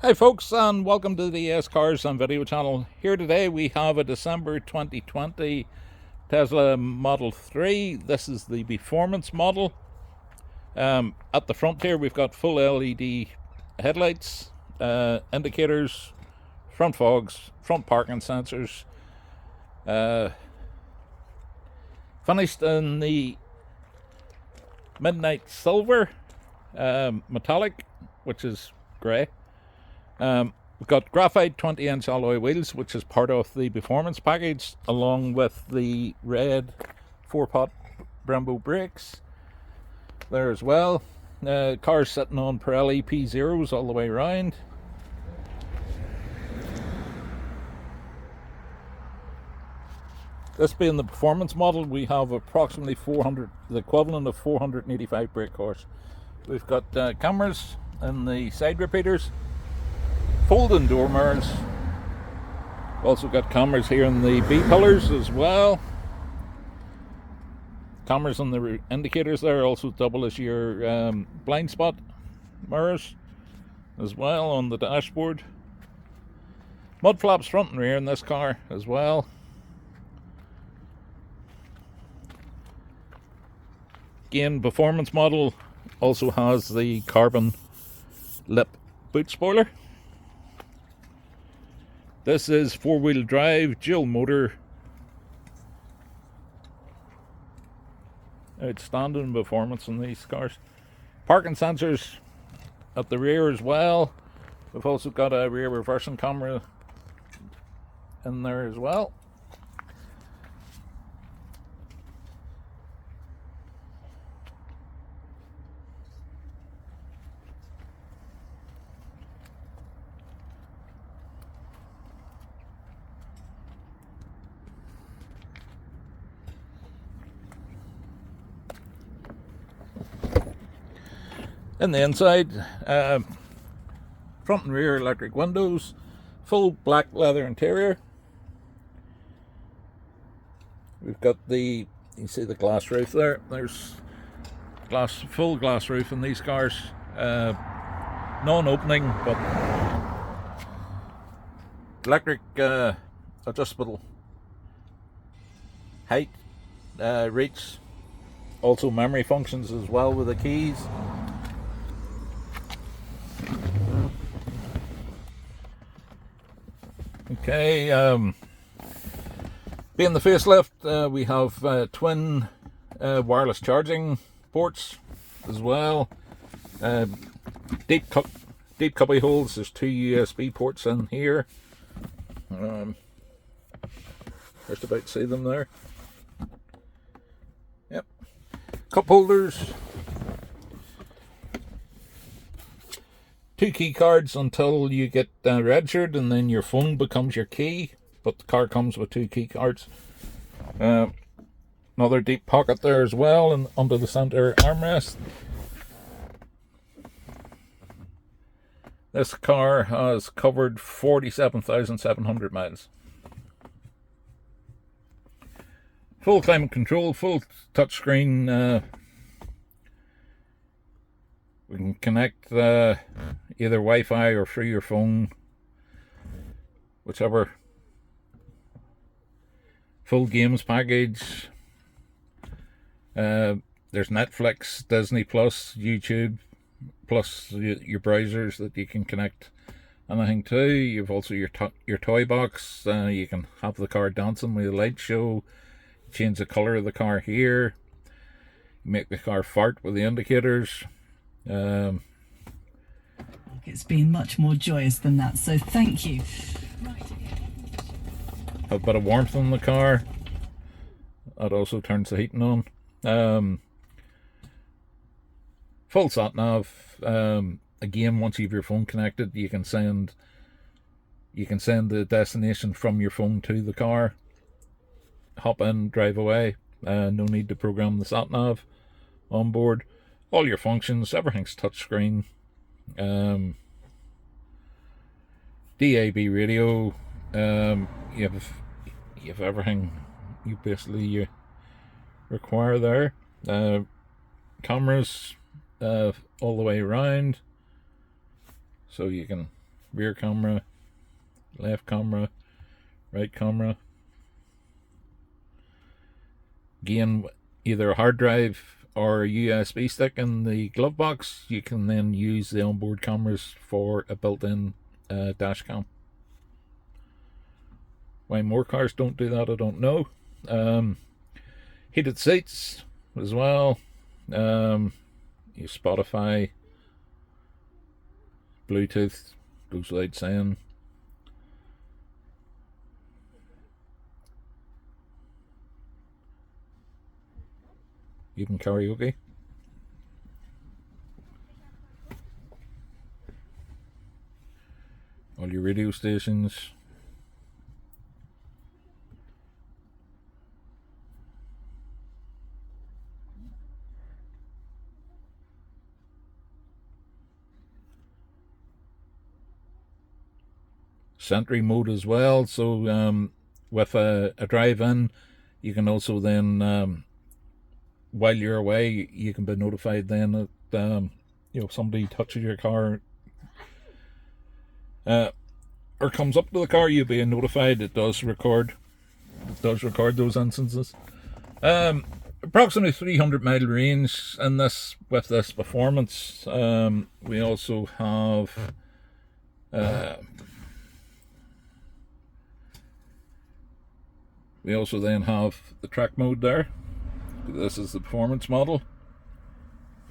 Hi folks, and welcome to the ES Cars and Video channel. Here today we have a December 2020 Tesla Model 3. This is the performance model. At the front here we've got full LED headlights, indicators, front fogs, front parking sensors. Finished in the midnight silver metallic, which is grey. We've got graphite 20-inch alloy wheels, which is part of the performance package, along with the red 4-pot Brembo brakes there as well. Car's sitting on Pirelli P0s all the way around. This being the performance model, we have approximately the equivalent of 485 brake horse. We've got cameras in the side repeaters, folding door mirrors. Also got cameras here in the B pillars as well. Cameras on the indicators there, also double as your blind spot mirrors as well on the dashboard. Mud flaps front and rear in this car as well. Again, performance model also has the carbon lip boot spoiler. This is 4-wheel drive, dual motor. Outstanding performance on these cars. Parking sensors at the rear as well. We've also got a rear reversing camera in there as well. In the inside, front and rear electric windows, full black leather interior. We've got you see the glass roof there. There's full glass roof in these cars. Non-opening, but electric adjustable height, reach, also memory functions as well with the keys. Okay, being the facelift, we have twin wireless charging ports as well. Deep cubby holes. There's 2 USB ports in here. Just about to see them there. Yep. Cup holders. 2 key cards until you get registered, and then your phone becomes your key, but the car comes with 2 key cards. Another deep pocket there as well, and under the center armrest. This car has covered 47,700 miles. Full climate control, full touchscreen. We can connect either Wi-Fi or through your phone, whichever. Full games package. There's Netflix, Disney Plus, YouTube, plus your browsers that you can connect anything to. You've also your toy box. You can have the car dancing with a light show. Change the color of the car here. Make the car fart with the indicators. It's been much more joyous than that, so thank you. Have a bit of warmth in the car. That also turns the heating on. Full sat nav. Again, once you have your phone connected, you can send the destination from your phone to the car. Hop in, drive away. No need to program the sat nav on board. All your functions, everything's touchscreen. DAB radio. You have everything you require there. Cameras all the way around, so you can rear camera, left camera, right camera. Again, either a hard drive or a USB stick in the glove box, you can then use the onboard cameras for a built-in dash cam. Why more cars don't do that, I don't know. Heated seats as well. Your Spotify, Bluetooth, goes without saying. Even karaoke. All your radio stations. Sentry mode as well, so with a drive-in, you can also then, while you're away, you can be notified then that if somebody touches your car or comes up to the car, you'll be notified. It does record those instances. Approximately 300-mile range in this with this performance. We also have then have the track mode there. This is the performance model.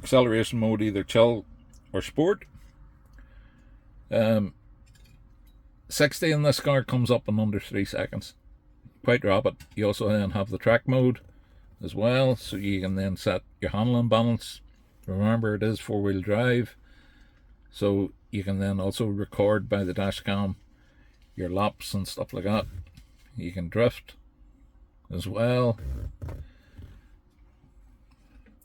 Acceleration mode, either chill or sport. 60 in this car comes up in under 3 seconds. Quite rapid. You also then have the track mode as well, so you can then set your handling balance. Remember, it is 4-wheel drive, so you can then also record by the dash cam your laps and stuff like that. You can drift as well.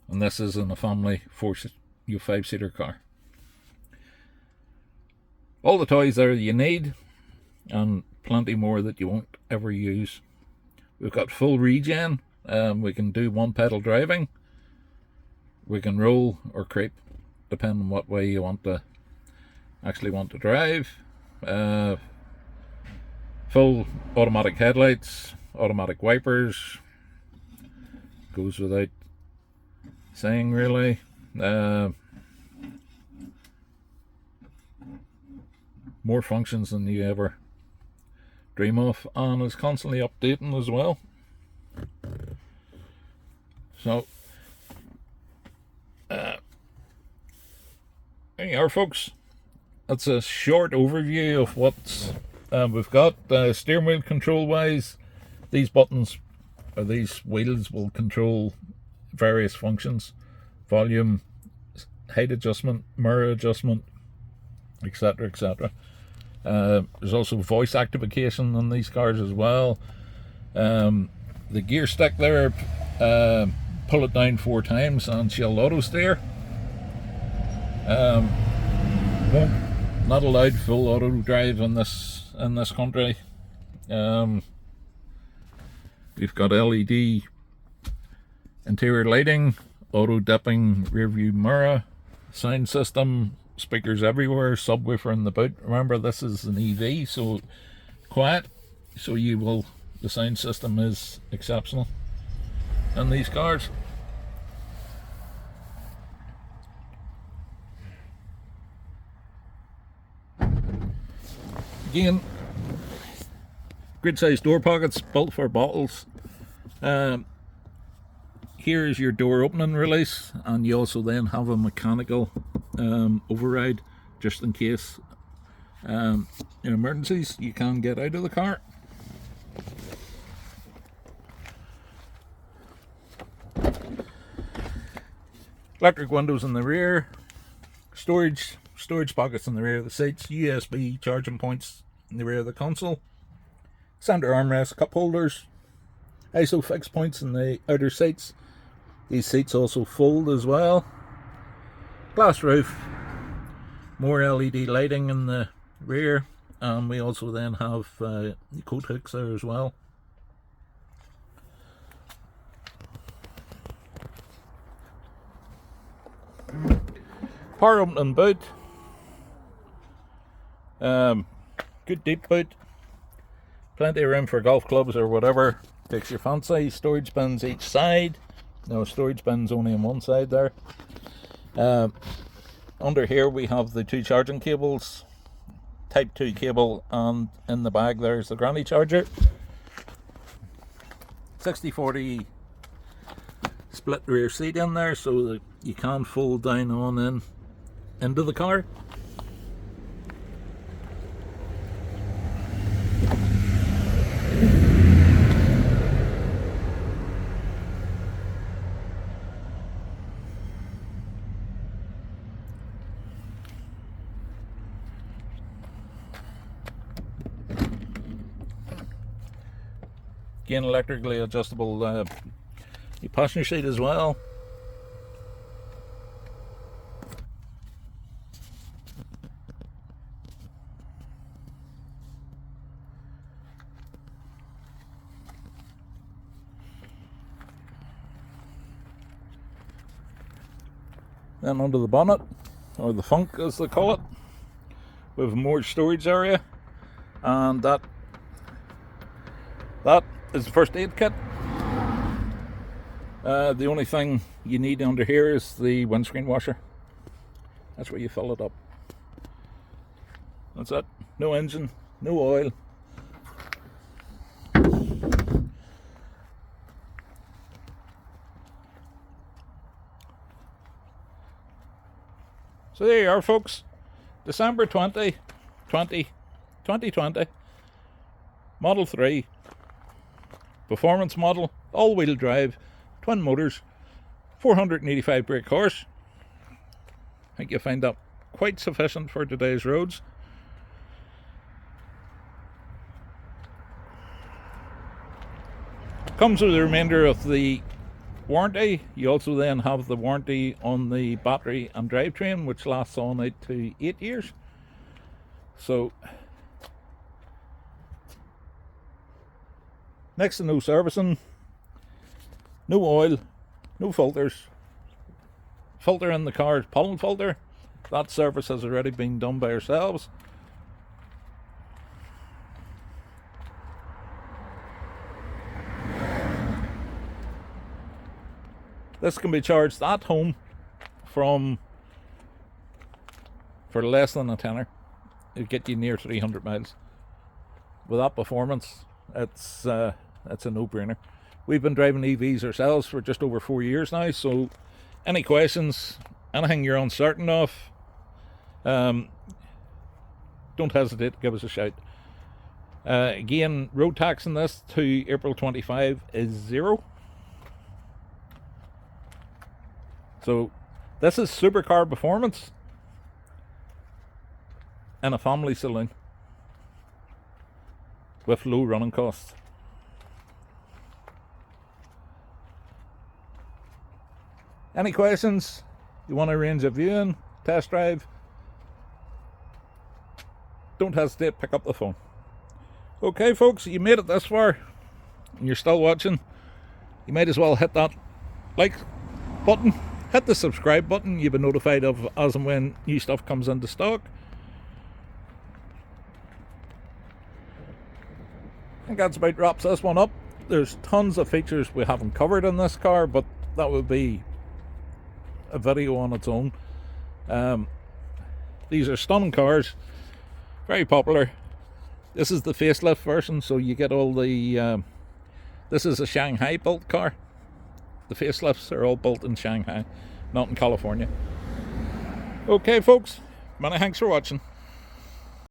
And this is in a family 5-seater car. All the toys there you need, and plenty more that you won't ever use. We've got full regen. We can do one pedal driving. We can roll or creep, depending on what way you want to drive. Full automatic headlights, automatic wipers. Goes without saying, really. More functions than you ever dream of, and is constantly updating as well. So there you are, folks. That's a short overview of what we've got. Steering wheel control wise, these buttons or these wheels will control various functions: volume, height adjustment, mirror adjustment, etc, etc. There's also voice activation on these cars as well. The gear stick there, pull it down 4 times and she'll auto steer. Not allowed full auto drive in this country. We've got LED interior lighting, auto dipping rear view mirror, sound system, speakers everywhere, subwoofer in the boot. Remember, this is an EV, so quiet, so the sound system is exceptional in these cars. Again, good sized door pockets built for bottles. Here is your door opening release, and you also then have a mechanical override, just in case in emergencies you can get out of the car. Electric windows in the rear, storage pockets in the rear of the seats, USB charging points in the rear of the console, center armrest, cup holders, ISO fix points in the outer seats. These seats also fold as well. Glass roof, more LED lighting in the rear, and we also then have the coat hooks there as well. Power opening boot, Good deep boot. Plenty of room for golf clubs or whatever takes your fancy. Storage bins each side. No, storage bins only on one side there. Under here we have the 2 charging cables. Type 2 cable, and in the bag there's the granny charger. 60/40 split rear seat in there so that you can fold down on in into the car. Again, electrically adjustable passenger seat as well. Then under the bonnet, or the funk as they call it, we have more storage area, and that is the first aid kit. The only thing you need under here is the windscreen washer. That's where you fill it up. That's it. No engine, no oil. So there you are, folks. December 2020, Model 3, performance model, all-wheel drive, twin motors, 485 brake horse. I think you'll find that quite sufficient for today's roads. Comes with the remainder of the warranty. You also then have the warranty on the battery and drivetrain, which lasts on out to 8 years. So next to no servicing, no oil, no filters. Filter in the car is pollen filter. That service has already been done by ourselves. This can be charged at home for less than a tenner. It'll get you near 300 miles. With that performance, it's a no-brainer. We've been driving EVs ourselves for just over 4 years now, so any questions, anything you're uncertain of, don't hesitate to give us a shout. Again, road tax in this to April 25 is 0. So this is supercar performance in a family saloon with low running costs. Any questions? You want to arrange a viewing, test drive? Don't hesitate, pick up the phone. Okay, folks, you made it this far and you're still watching. You might as well hit that like button. Hit the subscribe button. You'll be notified of as and when new stuff comes into stock. I think that's about wraps this one up. There's tons of features we haven't covered in this car, but that would be a video on its own. These are stunning cars, very popular. This is the facelift version, so you get all the this is a Shanghai built car. The facelifts are all built in Shanghai, not in California. Okay, folks, many thanks for watching.